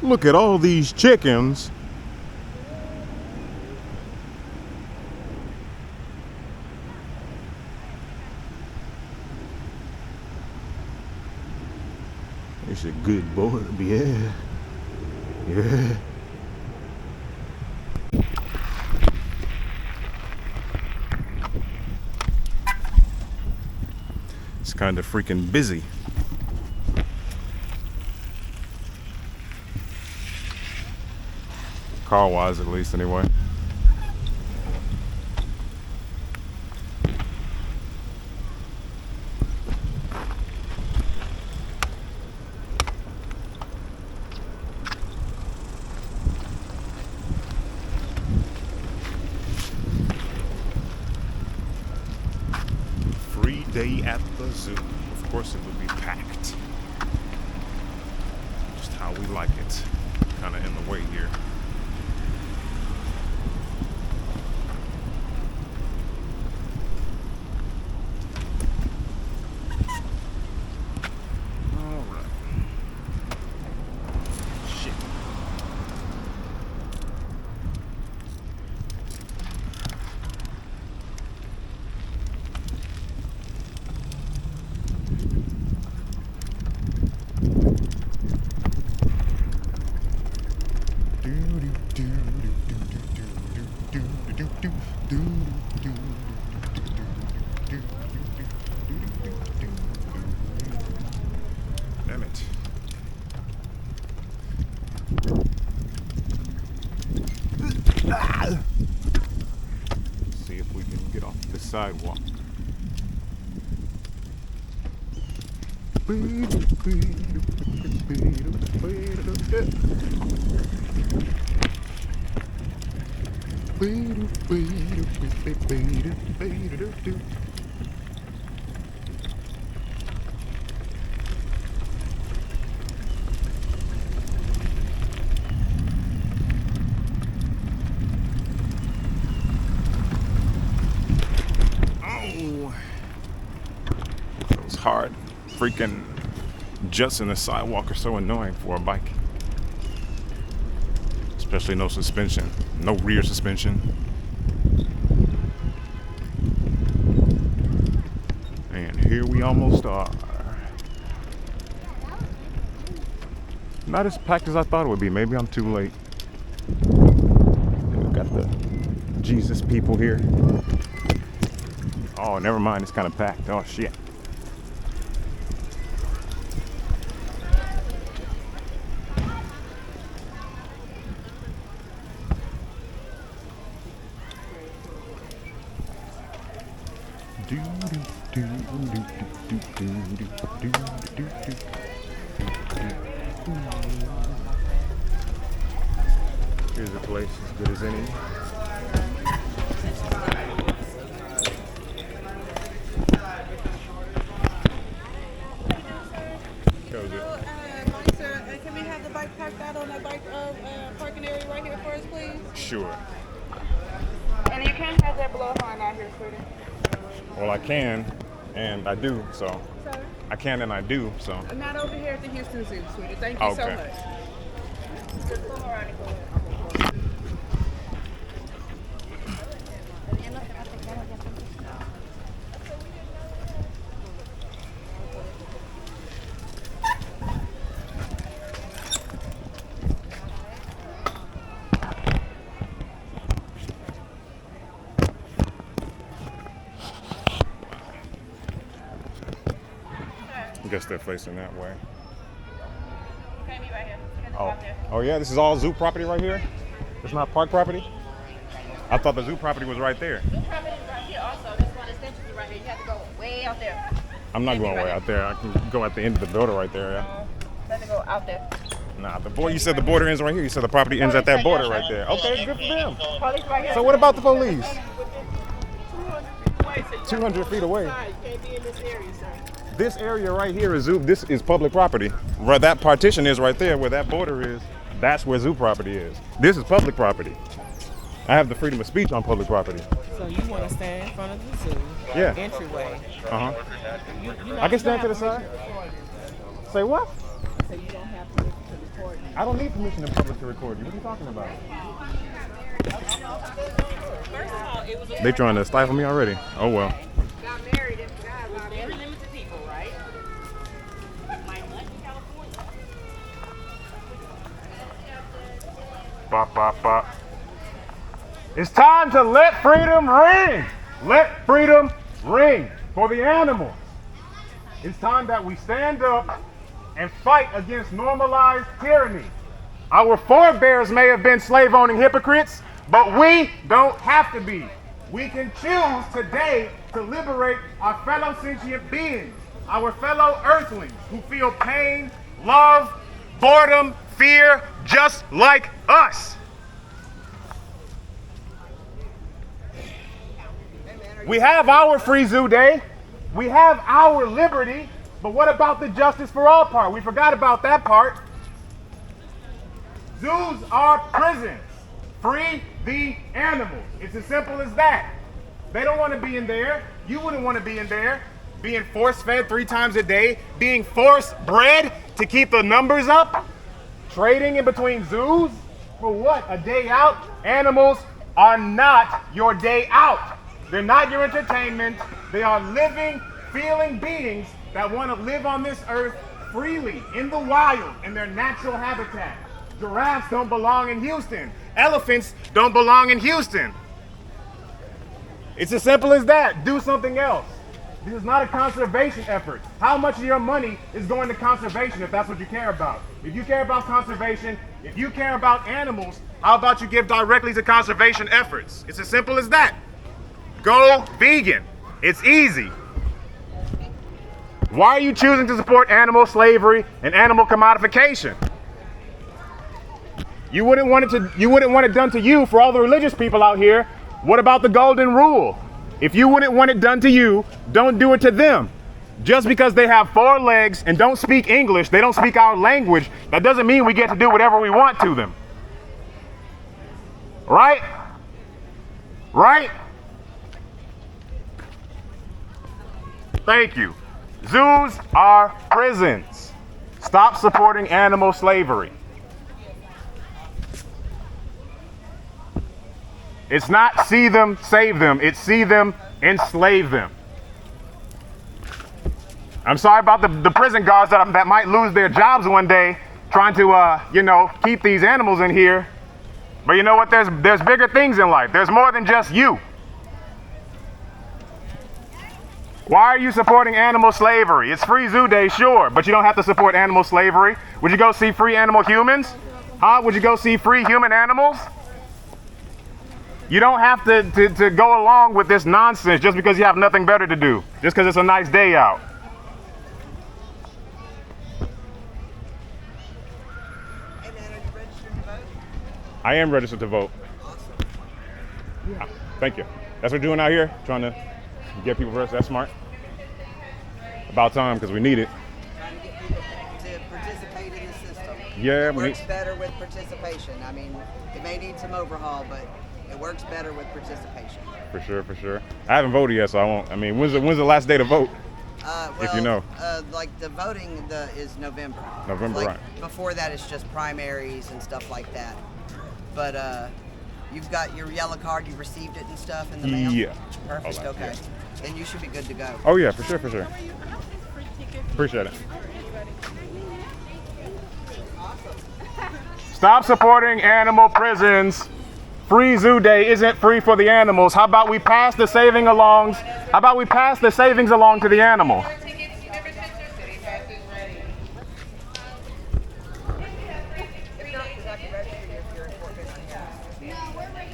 Look at all these chickens. It's a good boy, yeah. Yeah. It's kind of freaking busy. Car-wise, at least, anyway. Free day at the zoo. Of course, it will be packed. Just how we like it. Kind of in the way here. Damn it. See if we can get off the sidewalk. Oh, those hard freaking juts in the sidewalk are so annoying for a bike. Especially no suspension, no rear suspension. And here we almost are. Not as packed as I thought it would be. Maybe I'm too late. We've got the Jesus people here. Oh, never mind. It's kind of packed. Oh, shit. Here's a place as good as any. Can we have the bike parked out on that bike parking area right here for us, please? Sure. And you can't have that blowhorn out here, sweetie. Well, I can, and I do, so. Sir? I can and I do, so. Not over here at the Houston Zoo, sweetie. Thank you so Okay. much. I guess they're facing that way. Okay, me right here. Oh. Oh yeah, this is all zoo property right here? It's not park property? I thought the zoo property was right there. Zoo property is right here also. This one extension is right here. You have to go way out there. I'm not going way out there. I can go at the end of the border right there, yeah. You have to go out there. Nah, you said the border ends right here. You said the property ends at that border right there. Okay, good for them. Police right here. So what about the police? 200 feet away. 200 feet away. You can't be in this area, sir. This area right here is zoo. This is public property. Where that partition is right there, where that border is, that's where zoo property is. This is public property. I have the freedom of speech on public property. So you want to stand in front of the zoo? Yeah. Entryway. Uh-huh. I can stand to the side. Say what? So you don't have to listen to the recording. I don't need permission in public to record you. What are you talking about? First of all, it was a They trying to stifle me already. Oh well. Got married and forgot about very it. limited people, right? Like much in California. Bop, bop, bop. It's time to let freedom ring. Let freedom ring for the animals. It's time that we stand up and fight against normalized tyranny. Our forebears may have been slave-owning hypocrites, but we don't have to be. We can choose today to liberate our fellow sentient beings, our fellow earthlings who feel pain, love, boredom, fear, just like us. We have our Free Zoo Day. We have our liberty. But what about the justice for all part? We forgot about that part. Zoos are prisons. Free the animals. It's as simple as that. They don't want to be in there. You wouldn't want to be in there. Being force-fed 3 times a day. Being force-bred to keep the numbers up. Trading in between zoos. For what? A day out? Animals are not your day out. They're not your entertainment. They are living, feeling beings that want to live on this earth freely, in the wild, in their natural habitat. Giraffes don't belong in Houston. Elephants don't belong in Houston. It's as simple as that. Do something else. This is not a conservation effort. How much of your money is going to conservation if that's what you care about? If you care about conservation, if you care about animals, how about you give directly to conservation efforts? It's as simple as that. Go vegan. It's easy. Why are you choosing to support animal slavery and animal commodification? You wouldn't want it done to you. For all the religious people out here, what about the golden rule? If you wouldn't want it done to you, don't do it to them. Just because they have 4 legs and don't speak English, they don't speak our language, that doesn't mean we get to do whatever we want to them. Right? Right? Thank you. Zoos are prisons. Stop supporting animal slavery. It's not see them, save them. It's see them, enslave them. I'm sorry about the prison guards that might lose their jobs one day trying to, keep these animals in here. But you know what? There's bigger things in life. There's more than just you. Why are you supporting animal slavery? It's Free Zoo Day, sure, but you don't have to support animal slavery. Would you go see free animal humans? Huh? Would you go see free human animals? You don't have to go along with this nonsense just because you have nothing better to do, just because it's a nice day out. Hey man, are you registered to vote? I am registered to vote. Awesome. Thank you. That's what we're doing out here, trying to get people registered. That's smart. About time, because we need it. Trying to get people to participate in the system. Yeah, It we works need. better with participation. I mean, it may need some overhaul, but it works better with participation. For sure, for sure. I haven't voted yet, so I won't. I mean, when's the last day to vote? If you know. Like the voting is November. November, Like, right. Before that, it's just primaries and stuff like that. But you've got your yellow card, you received it and stuff in the mail? Yeah. Perfect, All that, okay. yeah. Then you should be good to go. Oh yeah, for sure, for sure. Appreciate it. Stop supporting animal prisons. Free Zoo Day isn't free for the animals. How about we pass the savings along? How about we pass the savings along to the animal?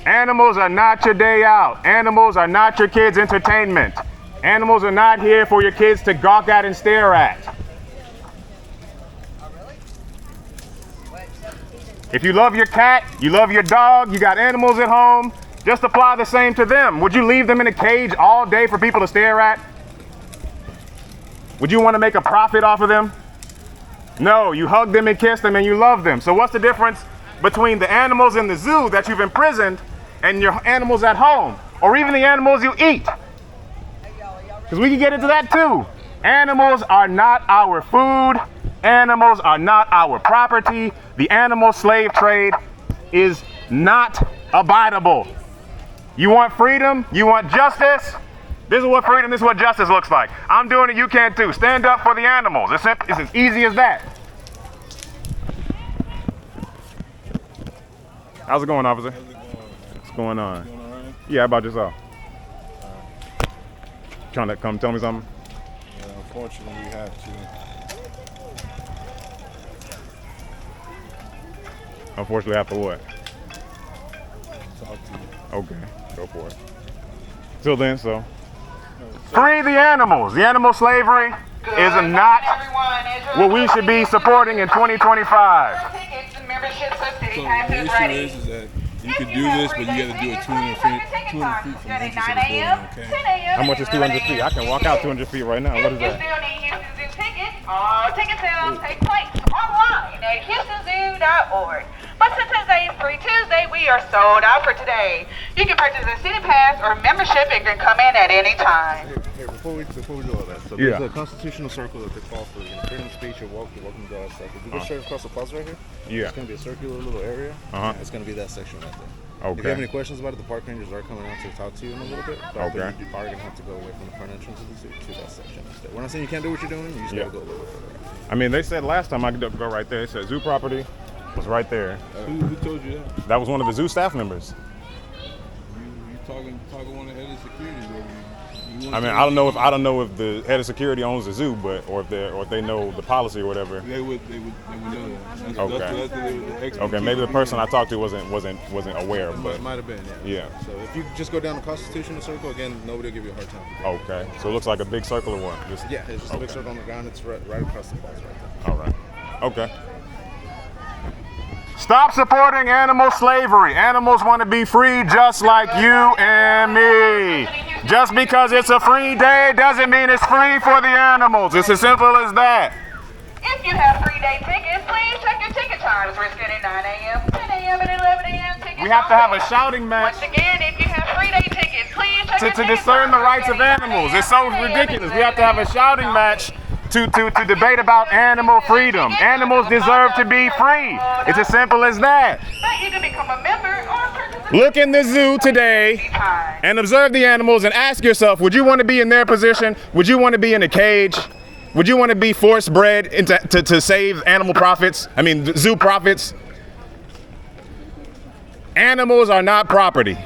Animals are not your day out. Animals are not your kids' entertainment. Animals are not here for your kids to gawk at and stare at. If you love your cat, you love your dog, you got animals at home, just apply the same to them. Would you leave them in a cage all day for people to stare at? Would you want to make a profit off of them? No, you hug them and kiss them and you love them. So what's the difference between the animals in the zoo that you've imprisoned and your animals at home, or even the animals you eat? Because we can get into that too. Animals are not our food. Animals are not our property. The animal slave trade is not abidable. You want freedom? You want justice? This is what freedom, this is what justice looks like. I'm doing it, you can too. Stand up for the animals. It's as easy as that. How's it going, officer? How's it going? What's going on? Going all right? Yeah, how about yourself? Trying to come tell me something? Yeah, unfortunately, we have to. Unfortunately, after what? Talk to you. Okay, go for it. Till then, so. Free the animals. The animal slavery is not what we should be supporting in 2025. So the issue is that you could do this, but you got to do it 200 feet from the entrance of the building, okay? How much is 200 feet? I can walk out 200 feet right now. What is that? All ticket sales take place online at HoustonZoo.org. But since today is Free Tuesday, we are sold out for today. You can purchase a city pass or membership and can come in at any time. Here, before we do all that, so Yeah. there's a constitutional circle that they call for freedom of speech, you're welcome to do all that stuff. If you go straight across the plaza right here, Yeah. it's going to be a circular little area. Uh-huh. And it's going to be that section right there. Okay. If you have any questions about it, the park rangers are coming out to talk to you in a little bit. But Okay. you are going to have to go away from the front entrance of the zoo to that section instead. We're not saying you can't do what you're doing, you just Yeah. got to go a little bit further. I mean, they said last time I could go right there. They said zoo property was right there. Who told you that? That was one of the zoo staff members. You talking one of the head of security, bro. I mean, I don't know if the head of security owns the zoo, but or if they know the policy or whatever. They would know that. Okay. That's Okay, maybe the person I talked to wasn't aware, but might have been, yeah. So if you just go down the Constitutional Circle again, nobody will give you a hard time. Okay, so it looks like a big circular one. Yeah, it's just a big circle on the ground. It's right across the plaza right there. All right. Okay. Stop supporting animal slavery. Animals want to be free just like you and me. Just because it's a free day doesn't mean it's free for the animals. It's as simple as that. If you have free-day tickets, please check your ticket times. We're sitting 9 a.m., 10 a.m., and 11 a.m. tickets. We have to have a shouting match Once again, if you have free-day tickets, please check your to ticket discern the times. rights of animals. It's so ridiculous. We have to have a shouting match to debate about animal freedom. Animals deserve to be free. It's as simple as that. But you can become a member or purchase a Look in the zoo today and observe the animals and ask yourself, would you want to be in their position? Would you want to be in a cage? Would you want to be force bred to save animal profits? I mean, zoo profits? Animals are not property.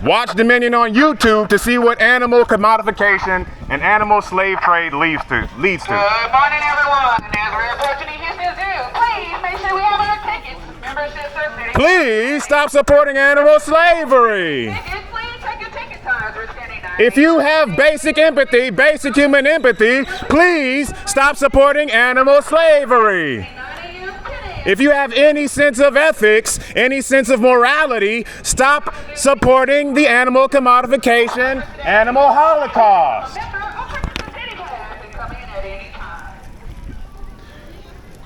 Watch Dominion on YouTube to see what animal commodification and animal slave trade leads to. Good morning, everyone. As we're approaching the Houston Zoo, please make sure we have our tickets. Memberships are sitting. Please stop supporting animal slavery. Tickets, please check your ticket times. We're sitting 9 If you have basic empathy, basic human empathy, please stop supporting animal slavery. 9 a.m., 10 a.m. If you have any sense of ethics, any sense of morality, stop supporting the animal commodification, animal holocaust. Member or purchase a city pass and come in at any time.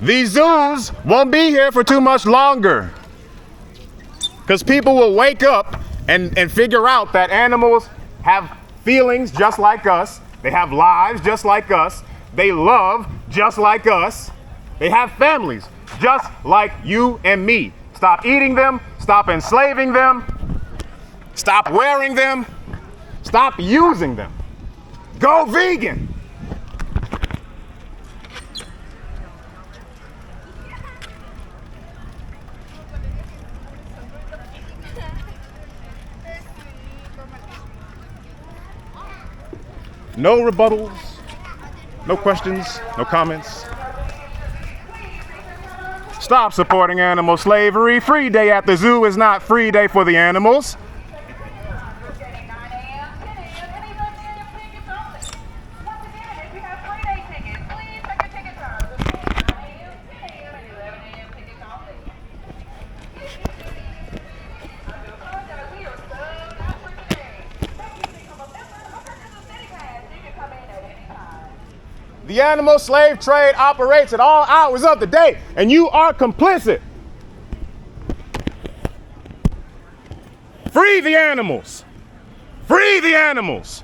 These zoos won't be here for too much longer, because people will wake up and figure out that animals have feelings just like us. They have lives just like us. They love just like us. They have families just like you and me. Stop eating them. Stop enslaving them. Stop wearing them. Stop using them. Go vegan. No rebuttals, no questions, no comments. Stop supporting animal slavery. Free day at the zoo is not free day for the animals. We're getting 9 a.m., 10 a.m., and 11 a.m. tickets only. Once again, if you have free-day tickets, please check your ticket times. We're getting 9 a.m., 10 a.m., and 11 a.m. tickets only. I do apologize, we are sold out for today. But you can become a member or purchase a city pass. You can come in at any time. The animal slave trade operates at all hours of the day, and you are complicit. Free the animals. Free the animals.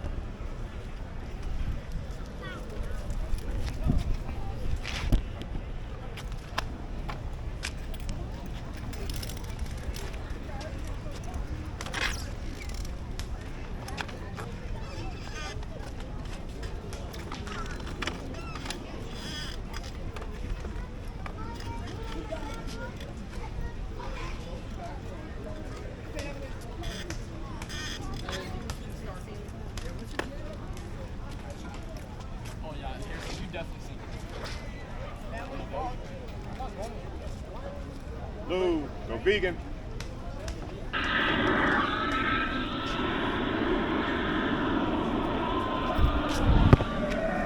vegan.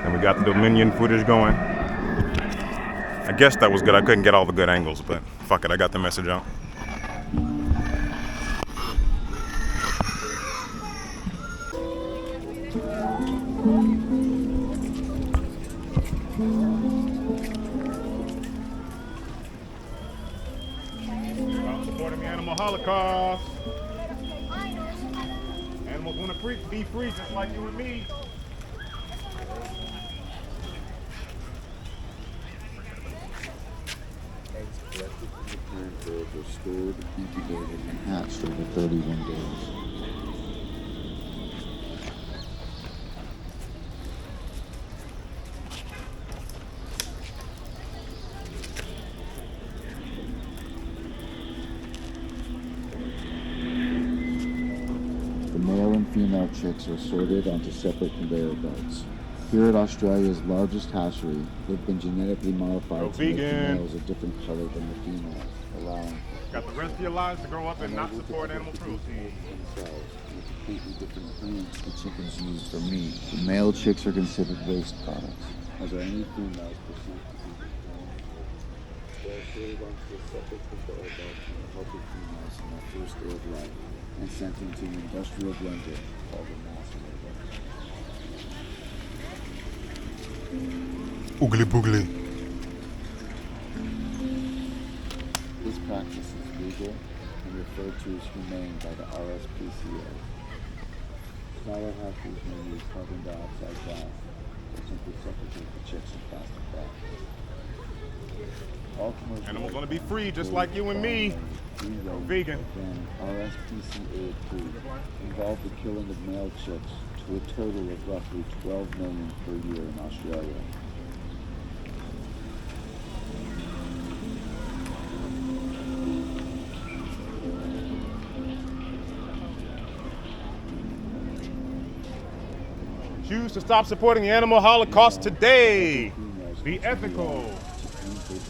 And we got the Dominion footage going. I guess that was good. I couldn't get all the good angles, but fuck it, I got the message out. I'm supporting the animal holocaust. Animals want to be free just like you and me. Eggs collected from the parent bird were stored, incubated, and hatched over 31 days. The male and female chicks are sorted onto separate conveyor belts. Here at Australia's largest hatchery, they've been genetically modified to make the males a different color than the females, allowing Got the rest of your lives to grow up and not support animal cruelty. themselves in a completely different breeds the chickens used for meat. The male chicks are considered waste products, as are any females perceived to be they are sorted onto a separate conveyor belt from the healthy females in their first day of life and sent into an industrial blender called a macerator. Oogly boogly. This practice is legal and referred to as humane by the RSPCA. Smaller hatcheries may use carbon dioxide gas or simply suffocate the chicks in plastic bags. All commercial Animals want to be free just like you and me. Vegan. RSPCA approved involve the killing of male chicks to a total of roughly 12 million per year in Australia. Choose to stop supporting the animal holocaust today. Be ethical.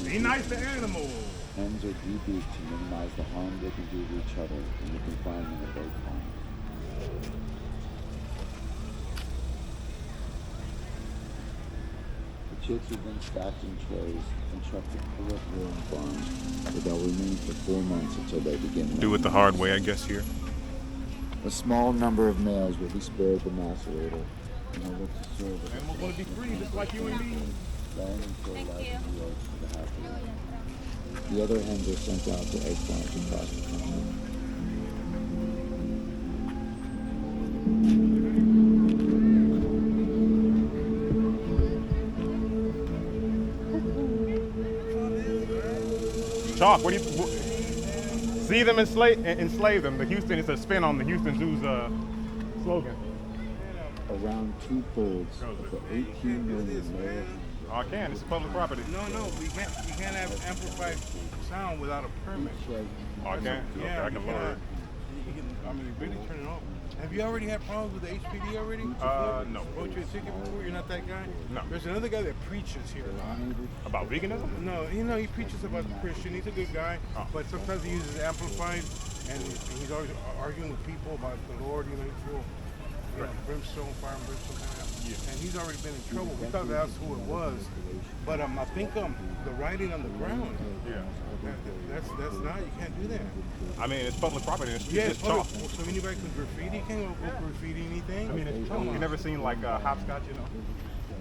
Be nice to animals. Hens are debeaked to minimize the harm they can do to each other in the confinement of egg farms. The chicks are then stacked in trays and trucked to peripheral farms where they'll remain for 4 months until they begin laying. Do it the hard way, I guess, here. A small number of males will be spared the macerator and will look to serve as Animals want to be free just like you and me. laying and fertilizing the eggs for the hatchery. The other hens are sent out to egg farms across the country. Chalk, what do you see them enslave them? The Houston is a spin on the Houston Zoo's slogan. Around 2/3 of the 18 million male Oh, I can. It's public property. No, you can't have amplified sound without a permit. Oh, I can. Okay, I can you lower it. You can, really turn it off. Have you already had problems with the HPD already? No. Wrote you a ticket before? You're not that guy? No. There's another guy that preaches here a lot. About veganism? No, he preaches about the Christian. He's a good guy, but sometimes he uses amplified, and he's always arguing with people about the Lord. He's real, brimstone, fire and brimstone kind of. And he's already been in trouble. We thought that's who it was, but I think the writing on the ground. Yeah. That's not. You can't do that. I mean, it's public property. It's Yeah, just chalk. so anybody can graffiti. You can't go graffiti anything. I mean, it's chalk. You never seen like hopscotch,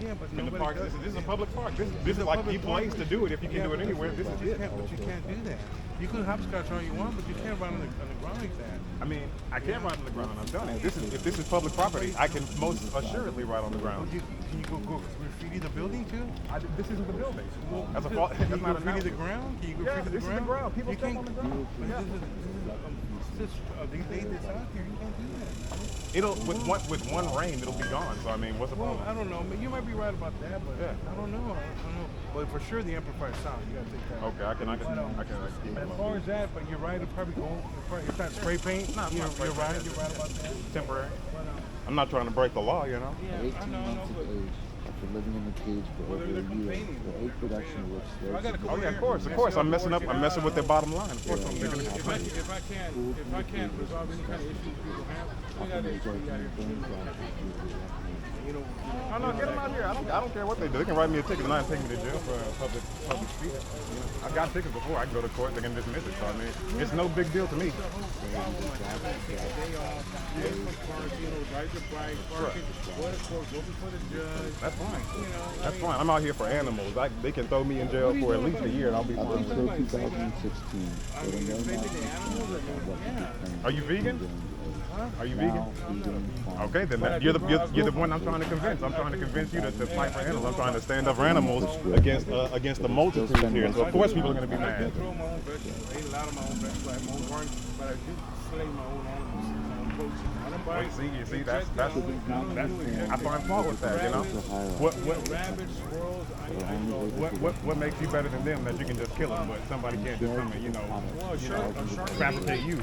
Yeah, but in the nobody park. does. This is a public park. This is like the place to do it if you can do it anywhere. This is it. But you can't do that. You can hopscotch all you want, but you can't ride on the ground like that. I mean, I can ride on the ground. I'm telling you, if this is public property, I can most assuredly ride on the ground. Can you go graffiti the building too? This isn't the building. That's Can you not an graffiti the ground? Can you graffiti the this is the ground. People You step can't- on the ground. Yeah. They laid this out here. You can't do that. It'll with one rain, it'll be gone. So I mean, what's the Well, problem? I don't know. You might be right about that, but Yeah. I don't know. But for sure, the amplifier sound. You gotta take that. Okay, I can keep it As alone. far as that, but you're right. It'll probably go. It's not spray paint. No, it's you're, not spray you're right. paint. You're right about that. Temporary. But, I'm not trying to break the law, you know. yeah, At 18 I know. months of But age, a after living in the cage for over a year, the egg production of which starts Oh yeah, of course. I'm messing with their bottom line. Of course, I'm If I can't resolve any kind of issues people have, I got to out here. You know, Oh no, get them out here. I don't care what they do. They can write me a ticket and I take me to jail for public speech. You know, I've got tickets before. I can go to court. They can dismiss it. So I mean, it's no big deal to me. That's fine. That's fine. I'm out here for animals. They can throw me in jail for at least a year and I'll be fine. Until 2016, Are you vegan? Are you vegan? Okay, then you're the one I'm trying to convince. I'm trying to convince you to fight for animals. I'm trying to stand up for animals against the multitude here. So of course people are going to be mad. You see, that's I find fault with that, you know. What makes you better than them that you can just kill them, but somebody can't just come and fabricate you?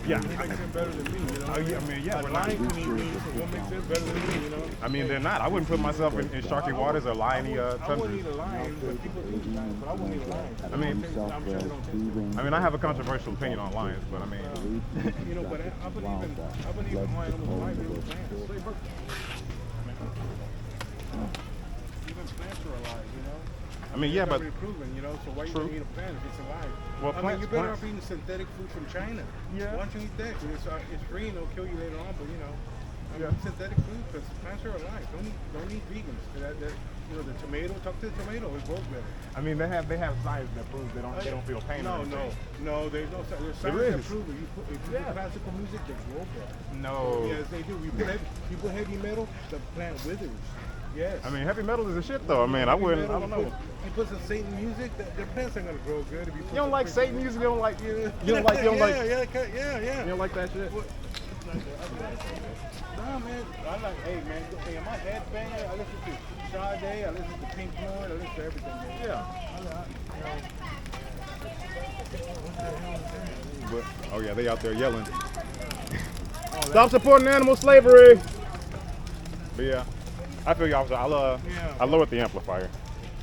Yeah. Better than me, you know? I mean, yeah, we're Lying lying. to me means what makes it better than me, you know? I mean, they're not. I wouldn't put myself in sharky waters or liony I wouldn't tundras. eat a lion, but people eat lions, but I wouldn't eat a lion. I mean, I'm sure they don't taste I have a controversial opinion on lions, but I mean, you know, but I believe in my animals life, they were plants. Even plants are alive, you know? I mean, yeah, It's but already proven, you know, so why you True. gonna eat a plant if it's alive? Well, I mean, plants- you're better plants- off eating synthetic food from China. Yeah. Why don't you eat that? 'Cause it's free and it'll kill you later on, but you know, synthetic food, because plants are alive. Don't eat vegans. You know, the tomato, talk to the tomato, it grows better. I mean, they have science that proves they don't feel pain. or anything. No, there's no science. There's There science that is. proves it. If you put classical music, they grow better. No. Yes, they do. You put heavy metal, the plant withers. Yes. I mean, heavy metal is a shit though. I mean, I wouldn't. I don't know. You put some Satan music, the plants aren't gonna grow good. If you put You don't some like Christian Satan music? You don't like Yeah, you don't like yeah. you don't like that shit? Nah, man. Hey, in my headbanger, I listen to Sade, I listen to Pink Floyd, I listen to everything, man. Yeah. But, oh yeah, they out there yelling. Stop supporting animal slavery. But yeah, I feel you, officer. I lowered the amplifier.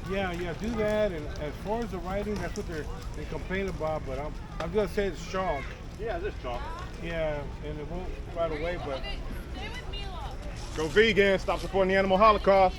Yeah, do that. And as far as the writing, that's what they complain about. But I'm gonna say it's strong. Yeah, just chalk. Yeah, and it won't right away. But Go vegan. Stop supporting the animal holocaust.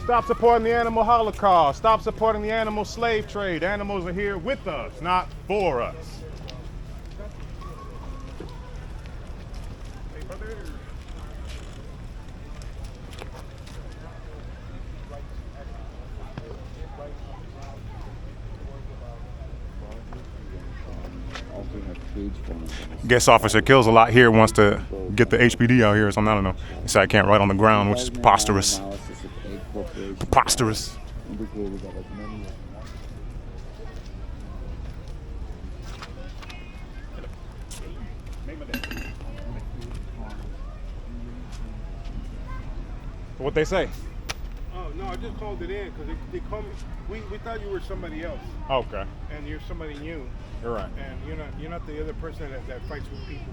Stop supporting the animal holocaust. Stop supporting the animal slave trade. Animals are here with us, not for us. Also have cage farms. Guest officer kills a lot here, wants to get the HPD out here or something. I don't know. He said I can't write on the ground, which is preposterous. Analysis of egg corporation Preposterous. indicated that as many as What they say? oh no, I just called it in because they called me. We thought you were somebody else, Okay, and you're somebody new, you're right. and you're not the other person that fights with people.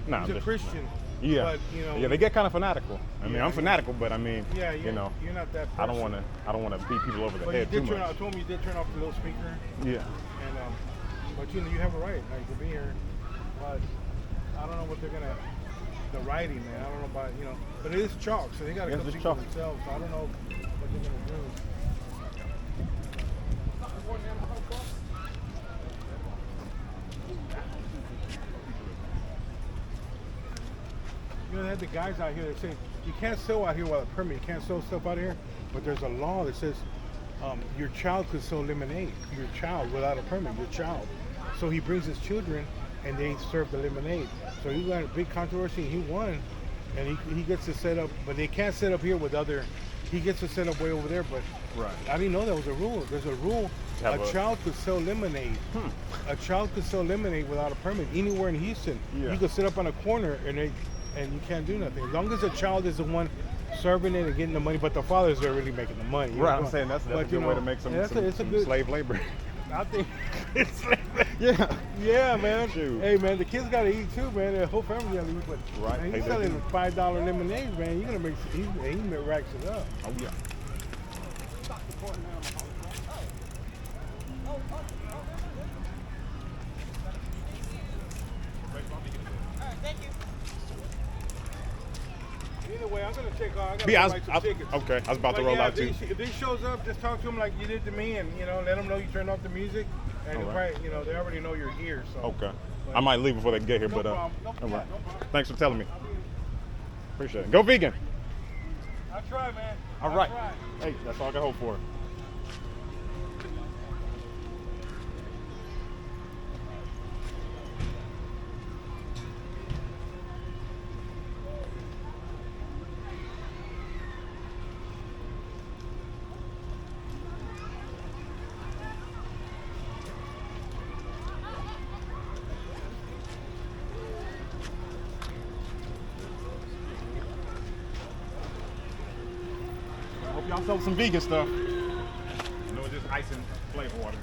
Nah, He's a just- Christian. Yeah, But, you know, yeah, they get kind of fanatical. I mean, Yeah, I'm fanatical, but I mean, Yeah, you know, you're not that person. I don't want to beat people over the But you head too did turn much. off. I told me you did turn off the little speaker, Yeah. and but you have a right. Like to be here, but I don't know what they're gonna. The writing, man. I don't know about but it is chalk, so they gotta Yeah, come it's speak chalk. for themselves. So I don't know what they're gonna do. They had the guys out here that say you can't sell out here without a permit. You can't sell stuff out here, but there's a law that says your child could sell lemonade. Your child without a permit. Your child. So he brings his children, and they serve the lemonade. So he got a big controversy. He won, and he gets to set up, but they can't set up here with other. He gets to set up way over there, but Right. I didn't know that was a rule. There's a rule. Have A a- child could sell lemonade. A child could sell lemonade without a permit anywhere in Houston. Yeah. You could sit up on a corner and and you can't do nothing. As long as the child is the one serving it and getting the money, but the fathers are really making the money. you Right, know? I'm saying that's a But, good way to make some, it's a some good, slave labor. I think it's Yeah. yeah, man. Shoot. Hey, man, the kids gotta eat too, man. The whole family gotta eat. But Right. man, Hey, he's they selling do. $5 lemonades, man. You're gonna make he racks it up. Oh yeah. Either way, I'm gonna take off. I gotta Yeah, go buy some tickets. okay. I was about to But roll yeah, out too. if he shows up, just talk to him like you did to me, and let him know you turned off the music, and All he'll right. probably, they already know you're here. So Okay. I might leave before they get here, No but problem. No all problem. right. No problem. Thanks for telling me. Appreciate it. Go vegan. I try, man. All I right. try. Hey, that's all I can hope for. Hope y'all sell some vegan stuff. No, it's just ice and flavor water.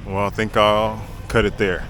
Well, I think I'll cut it there.